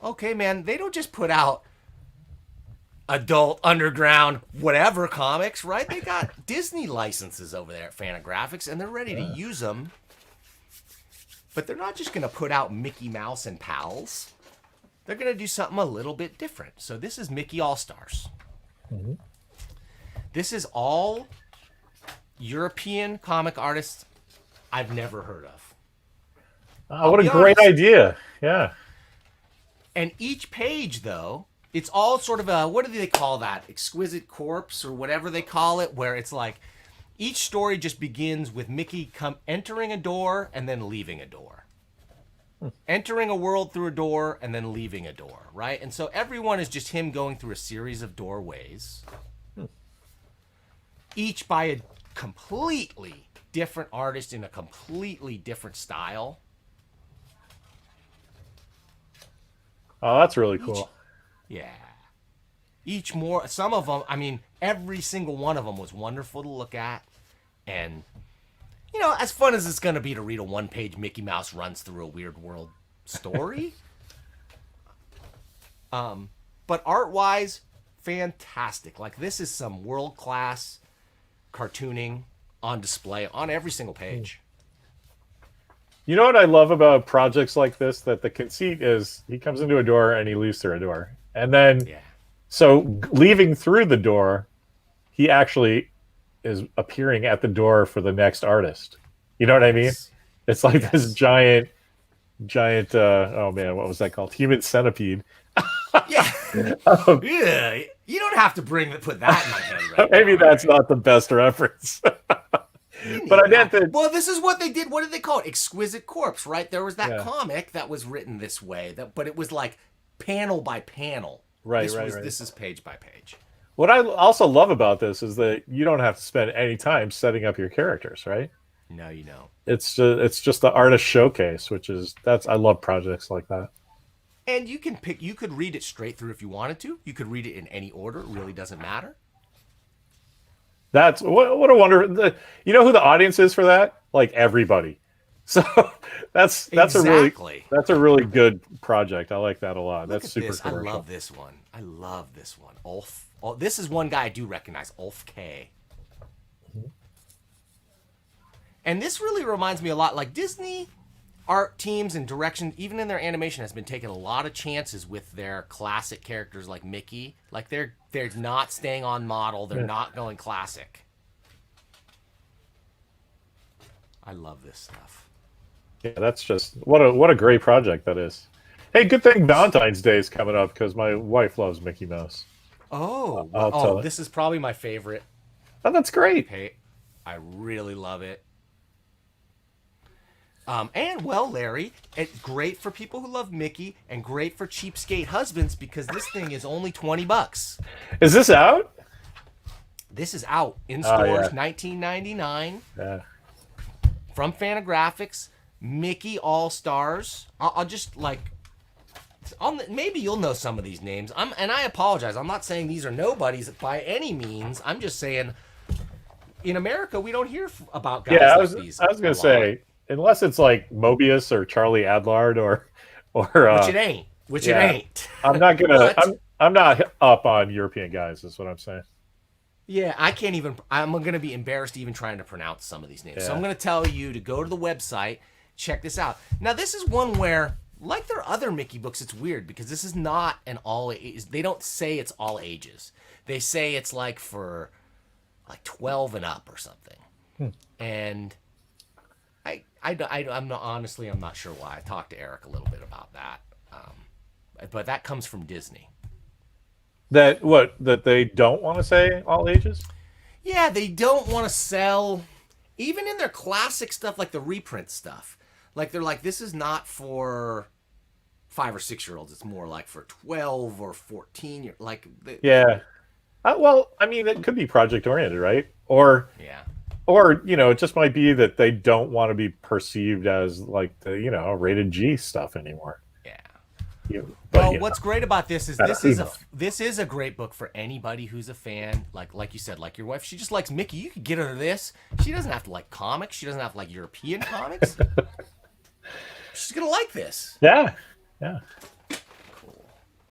okay, man, they don't just put out adult underground whatever comics, right? They got Disney licenses over there at Fantagraphics, and they're ready to use them. But they're not just going to put out Mickey Mouse and Pals. They're going to do something a little bit different. So this is Mickey All-Stars. Mm-hmm. This is all European comic artists I've never heard of. What a great idea. Yeah. And each page, though, it's all sort of a, what do they call that? Exquisite corpse or whatever they call it, where it's like each story just begins with Mickey entering a door and then leaving a door. Entering a world through a door and then leaving a door, right? And so everyone is just him going through a series of doorways, each by a completely different artist in a completely different style. Oh, that's really cool. Yeah. Each more, some of them, I mean, every single one of them was wonderful to look at. And, you know, as fun as it's going to be to read a one-page Mickey Mouse runs through a weird world story. But art-wise, fantastic. Like, this is some world-class cartooning on display on every single page. You know what I love about projects like this? That the conceit is he comes into a door and he leaves through a door. And then, so leaving through the door, he actually is appearing at the door for the next artist. You know what I mean? It's like this giant, oh man, what was that called? Human centipede. Yeah. Yeah. You don't have to put that in my head right Maybe now, that's not the best reference. But I meant that. Well, this is what they did. What did they call it? Exquisite Corpse, right? There was that comic that was written this way, but it was like panel by panel. Right. This is page by page. What I also love about this is that you don't have to spend any time setting up your characters, right? No, you don't. It's just the artist showcase, I love projects like that. And you could read it straight through if you wanted to. You could read it in any order. It really doesn't matter. That's what a wonder. You know who the audience is for that? Like everybody. So that's exactly. a really good project. I like that a lot. That's super this. commercial. I love this one. Ulf. Oh, this is one guy I do recognize. Ulf K. And this really reminds me a lot, like Disney art teams and direction, even in their animation, has been taking a lot of chances with their classic characters like Mickey. Like they're not staying on model. They're not going classic. I love this stuff. Yeah, that's just what a great project that is. Hey, good thing Valentine's Day is coming up because my wife loves Mickey Mouse. Oh, this is probably my favorite. Oh, that's great. Hey, I really love it. And well, Larry, it's great for people who love Mickey and great for cheapskate husbands because this thing is only $20. Is this out? This is out in stores, $19.99. Yeah. From Fantagraphics, Mickey All-Stars. I'll just maybe you'll know some of these names. And I apologize. I'm not saying these are nobodies by any means. I'm just saying in America we don't hear about guys like these. I was going to say, unless it's like Mobius or Charlie Adlard or which it ain't. It ain't. I'm not gonna. I'm not up on European guys. Is what I'm saying. Yeah, I can't even. I'm gonna be embarrassed even trying to pronounce some of these names. Yeah. So I'm gonna tell you to go to the website, check this out. Now this is one where, like their other Mickey books, it's weird because this is not an all. They don't say it's all ages. They say it's like for like 12 and up or something. And I'm not sure why. I talked to Eric a little bit about that, but that comes from Disney. That they don't want to say all ages? Yeah, they don't want to sell, even in their classic stuff, like the reprint stuff. Like they're like, this is not for 5 or 6 year olds. It's more like for 12 or 14 yeah. Well, I mean, it could be project oriented, right? Or it just might be that they don't want to be perceived as like the rated G stuff anymore. What's great about this is this is a great book for anybody who's a fan. Like you said, like your wife, she just likes Mickey. You could get her this. She doesn't have to like comics. She doesn't have to like European comics. She's gonna like this. Yeah.